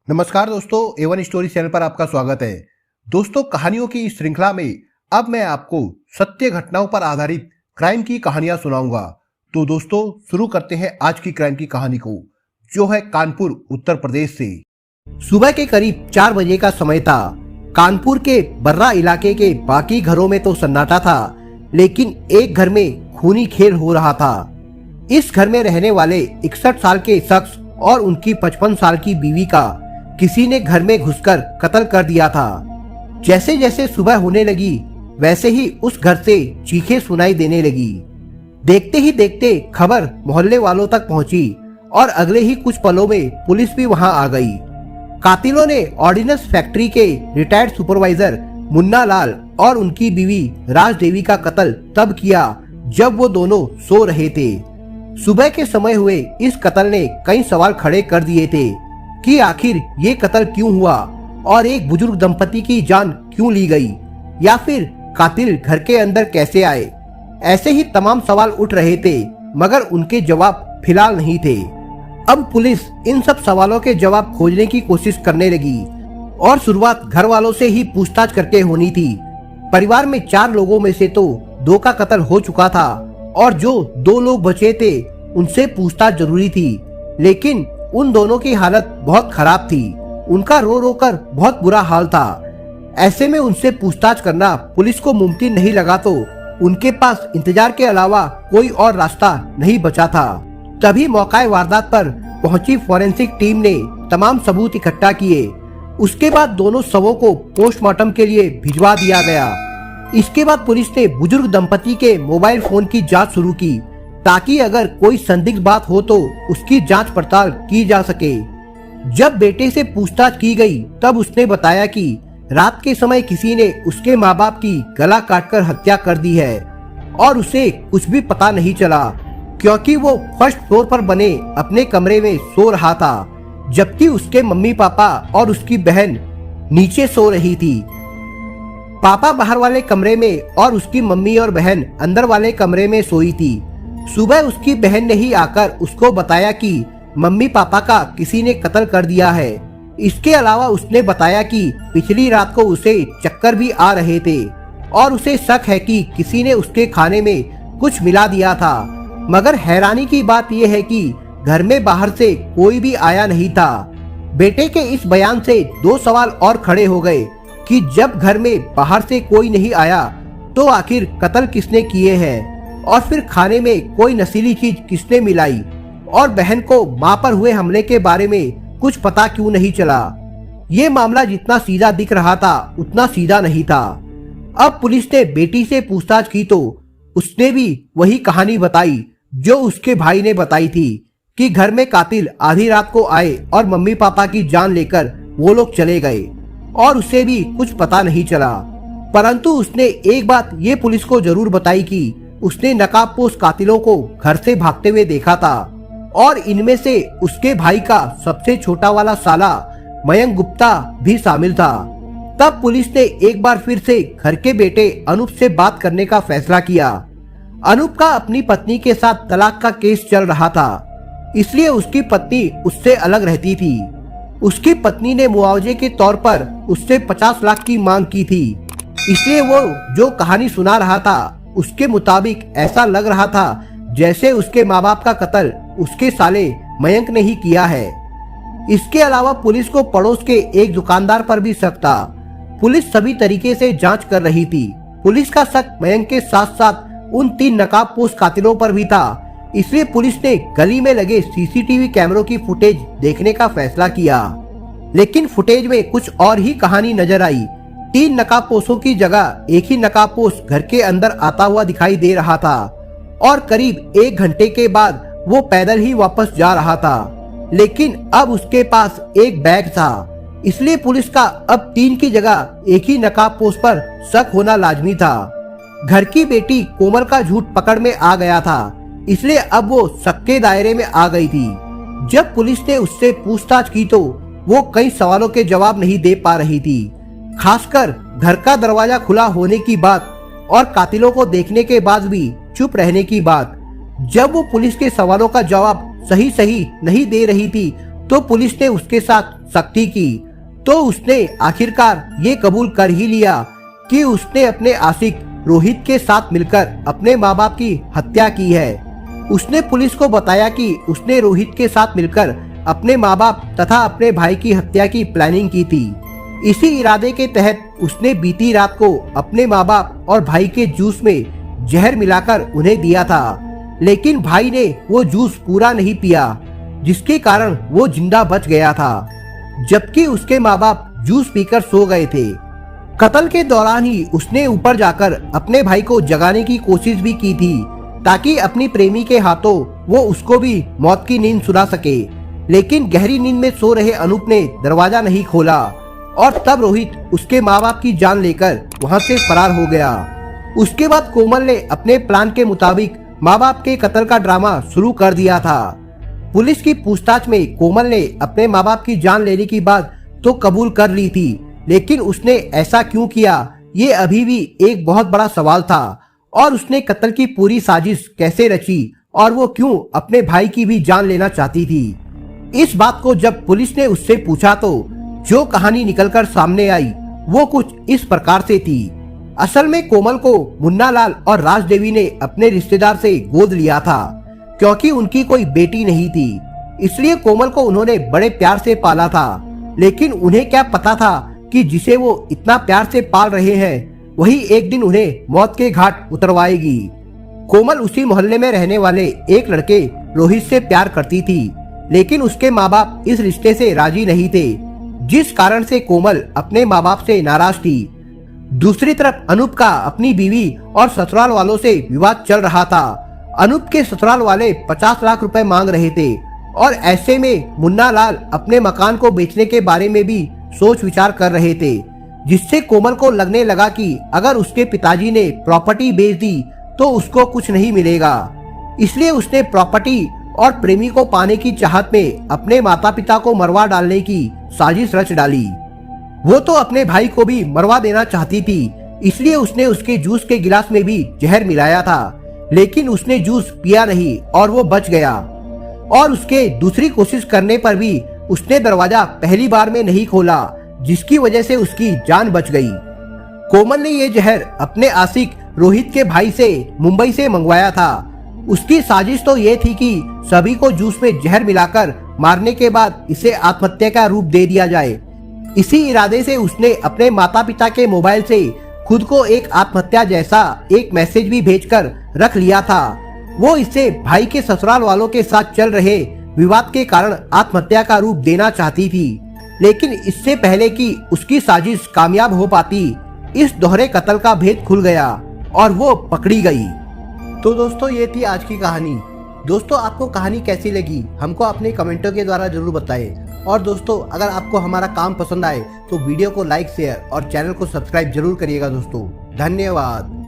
नमस्कार दोस्तों, Avon story channel पर आपका स्वागत है। दोस्तों, कहानियों की इस श्रृंखला में अब मैं आपको सत्य घटनाओं पर आधारित क्राइम की कहानियां सुनाऊंगा। तो दोस्तों, शुरू करते हैं आज की क्राइम की कहानी को, जो है कानपुर उत्तर प्रदेश से। सुबह के करीब 4 बजे का समय था। कानपुर के बर्रा इलाके के बाकी घरों में तो सन्नाटा था, लेकिन एक घर में खूनी खेल हो रहा था। इस घर में रहने वाले 61 साल के शख्स और उनकी 55 साल की बीवी का किसी ने घर में घुसकर कत्ल कर दिया था। जैसे जैसे सुबह होने लगी, वैसे ही उस घर से चीखें सुनाई देने लगी। देखते ही देखते खबर मोहल्ले वालों तक पहुंची और अगले ही कुछ पलों में पुलिस भी वहां आ गई। कातिलों ने ऑर्डिनेंस फैक्ट्री के रिटायर्ड सुपरवाइजर मुन्ना लाल और उनकी बीवी राज देवी का कत्ल तब किया जब वो दोनों सो रहे थे। सुबह के समय हुए इस कत्ल ने कई सवाल खड़े कर दिए थे कि आखिर ये कत्ल क्यों हुआ और एक बुजुर्ग दंपति की जान क्यों ली गई, या फिर कातिल घर के अंदर कैसे आए। ऐसे ही तमाम सवाल उठ रहे थे, मगर उनके जवाब फिलहाल नहीं थे। अब पुलिस इन सब सवालों के जवाब खोजने की कोशिश करने लगी और शुरुआत घर वालों से ही पूछताछ करके होनी थी। परिवार में 4 लोगों में से तो 2 का कत्ल हो चुका था और जो 2 लोग बचे थे उनसे पूछताछ जरूरी थी, लेकिन उन दोनों की हालत बहुत खराब थी। उनका रो रो कर बहुत बुरा हाल था। ऐसे में उनसे पूछताछ करना पुलिस को मुमकिन नहीं लगा, तो उनके पास इंतजार के अलावा कोई और रास्ता नहीं बचा था। तभी मौका वारदात पर पहुंची फॉरेंसिक टीम ने तमाम सबूत इकट्ठा किए। उसके बाद दोनों शवों को पोस्टमार्टम के लिए भिजवा दिया गया। इसके बाद पुलिस ने बुजुर्ग दंपति के मोबाइल फोन की जांच शुरू की, ताकि अगर कोई संदिग्ध बात हो तो उसकी जांच पड़ताल की जा सके। जब बेटे से पूछताछ की गई, तब उसने बताया कि रात के समय किसी ने उसके माँ बाप की गला काटकर हत्या कर दी है और उसे कुछ भी पता नहीं चला, क्योंकि वो फर्स्ट फ्लोर पर बने अपने कमरे में सो रहा था, जबकि उसके मम्मी पापा और उसकी बहन नीचे सो रही थी। पापा बाहर वाले कमरे में और उसकी मम्मी और बहन अंदर वाले कमरे में सोई थी। सुबह उसकी बहन ने ही आकर उसको बताया कि मम्मी पापा का किसी ने कत्ल कर दिया है। इसके अलावा उसने बताया कि पिछली रात को उसे चक्कर भी आ रहे थे और उसे शक है कि किसी ने उसके खाने में कुछ मिला दिया था। मगर हैरानी की बात यह है कि घर में बाहर से कोई भी आया नहीं था। बेटे के इस बयान से 2 सवाल और खड़े हो गए कि जब घर में बाहर से कोई नहीं आया तो आखिर कत्ल किसने किए हैं, और फिर खाने में कोई नशीली चीज किसने मिलाई, और बहन को मां पर हुए हमले के बारे में कुछ पता क्यों नहीं चला। ये मामला जितना सीधा दिख रहा था उतना सीधा नहीं था। अब पुलिस ने बेटी से पूछताछ की तो उसने भी वही कहानी बताई जो उसके भाई ने बताई थी, कि घर में कातिल आधी रात को आए और मम्मी पापा की जान लेकर वो लोग चले गए और उसे भी कुछ पता नहीं चला। परंतु उसने एक बात ये पुलिस को जरूर बताई कि उसने नकाबपोश कातिलों को घर से भागते हुए देखा था, और इनमें से उसके भाई का सबसे छोटा वाला साला मयंक गुप्ता भी शामिल था। तब पुलिस ने एक बार फिर से घर के बेटे अनूप से बात करने का फैसला किया। अनूप का अपनी पत्नी के साथ तलाक का केस चल रहा था, इसलिए उसकी पत्नी उससे अलग रहती थी। उसकी पत्नी ने मुआवजे के तौर पर उससे 50 लाख की मांग की थी, इसलिए वो जो कहानी सुना रहा था उसके मुताबिक ऐसा लग रहा था जैसे उसके माँ बाप का कत्ल उसके साले मयंक ने ही किया है। इसके अलावा पुलिस को पड़ोस के एक दुकानदार पर भी शक था। पुलिस सभी तरीके से जांच कर रही थी। पुलिस का शक मयंक के साथ साथ उन 3 नकाबपोश कातिलों पर भी था, इसलिए पुलिस ने गली में लगे सीसीटीवी कैमरों की फुटेज देखने का फैसला किया। लेकिन फुटेज में कुछ और ही कहानी नजर आई। 3 नकाबपोशों की जगह एक ही नकाबपोश घर के अंदर आता हुआ दिखाई दे रहा था, और करीब 1 घंटे के बाद वो पैदल ही वापस जा रहा था। लेकिन अब उसके पास एक बैग था, इसलिए पुलिस का अब 3 की जगह एक ही नकाबपोश पर शक होना लाजमी था। घर की बेटी कोमल का झूठ पकड़ में आ गया था, इसलिए अब वो शक के दायरे में आ गई थी। जब पुलिस ने उससे पूछताछ की तो वो कई सवालों के जवाब नहीं दे पा रही थी, खासकर घर का दरवाजा खुला होने की बात और कातिलों को देखने के बाद भी चुप रहने की बात। जब वो पुलिस के सवालों का जवाब सही नहीं दे रही थी तो पुलिस ने उसके साथ सख्ती की, तो उसने आखिरकार ये कबूल कर ही लिया कि उसने अपने आशिक रोहित के साथ मिलकर अपने माँ बाप की हत्या की है। उसने पुलिस को बताया कि उसने रोहित के साथ मिलकर अपने माँ बाप तथा अपने भाई की हत्या की प्लानिंग की थी। इसी इरादे के तहत उसने बीती रात को अपने माँ बाप और भाई के जूस में जहर मिलाकर उन्हें दिया था, लेकिन भाई ने वो जूस पूरा नहीं पिया, जिसके कारण वो जिंदा बच गया था, जबकि उसके माँ बाप जूस पीकर सो गए थे। कत्ल के दौरान ही उसने ऊपर जाकर अपने भाई को जगाने की कोशिश भी की थी, ताकि अपनी प्रेमी के हाथों वो उसको भी मौत की नींद सुला सके, लेकिन गहरी नींद में सो रहे अनूप ने दरवाजा नहीं खोला और तब रोहित उसके माँ बाप की जान लेकर वहाँ से फरार हो गया। उसके बाद कोमल ने अपने प्लान के मुताबिक माँ बाप के कत्ल का ड्रामा शुरू कर दिया था। पुलिस की पूछताछ में कोमल ने अपने माँ बाप की जान लेने की बात तो कबूल कर ली थी, लेकिन उसने ऐसा क्यों किया ये अभी भी एक बहुत बड़ा सवाल था। और उसने कत्ल की पूरी साजिश कैसे रची और वो क्यों अपने भाई की भी जान लेना चाहती थी। इस बात को जब पुलिस ने उससे पूछा तो जो कहानी निकलकर सामने आई वो कुछ इस प्रकार से थी। असल में कोमल को मुन्ना लाल और राज देवी ने अपने रिश्तेदार से गोद लिया था, क्योंकि उनकी कोई बेटी नहीं थी, इसलिए कोमल को उन्होंने बड़े प्यार से पाला था। लेकिन उन्हें क्या पता था कि जिसे वो इतना प्यार से पाल रहे हैं वही एक दिन उन्हें मौत के घाट उतरवाएगी। कोमल उसी मोहल्ले में रहने वाले एक लड़के रोहित से प्यार करती थी, लेकिन उसके माँ बाप इस रिश्ते से राजी नहीं थे, जिस कारण से कोमल अपने माँ बाप से नाराज थी। दूसरी तरफ अनूप का अपनी बीवी और ससुराल वालों से विवाद चल रहा था। अनूप के ससुराल वाले 50 लाख रुपए मांग रहे थे और ऐसे में मुन्ना लाल अपने मकान को बेचने के बारे में भी सोच विचार कर रहे थे, जिससे कोमल को लगने लगा कि अगर उसके पिताजी ने प्रॉपर्टी बेच दी तो उसको कुछ नहीं मिलेगा। इसलिए उसने प्रॉपर्टी और प्रेमी को पाने की चाहत में अपने माता पिता को मरवा डालने की साजिश रच डाली। वो तो अपने भाई को भी मरवा देना चाहती थी, इसलिए उसने उसके जूस के गिलास में भी जहर मिलाया था, लेकिन उसने जूस पिया नहीं और वो बच गया। और उसके दूसरी कोशिश करने पर भी उसने दरवाजा पहली बार में नहीं खोला, जिसकी वजह से उसकी जान बच गई। कोमल ने ये जहर अपने आशिक रोहित के भाई से मुंबई से मंगवाया था। उसकी साजिश तो ये थी कि सभी को जूस में जहर मिलाकर मारने के बाद इसे आत्महत्या का रूप दे दिया जाए। इसी इरादे से उसने अपने माता पिता के मोबाइल से खुद को एक आत्महत्या जैसा एक मैसेज भी भेजकर रख लिया था। वो इससे भाई के ससुराल वालों के साथ चल रहे विवाद के कारण आत्महत्या का रूप देना चाहती थी, लेकिन इससे पहले कि उसकी साजिश कामयाब हो पाती, इस दोहरे कत्ल का भेद खुल गया और वो पकड़ी गई। तो दोस्तों ये थी आज की कहानी। दोस्तों आपको कहानी कैसी लगी हमको अपने कमेंटों के द्वारा जरूर बताएं। और दोस्तों अगर आपको हमारा काम पसंद आए तो वीडियो को लाइक शेयर और चैनल को सब्सक्राइब जरूर करिएगा दोस्तों। धन्यवाद।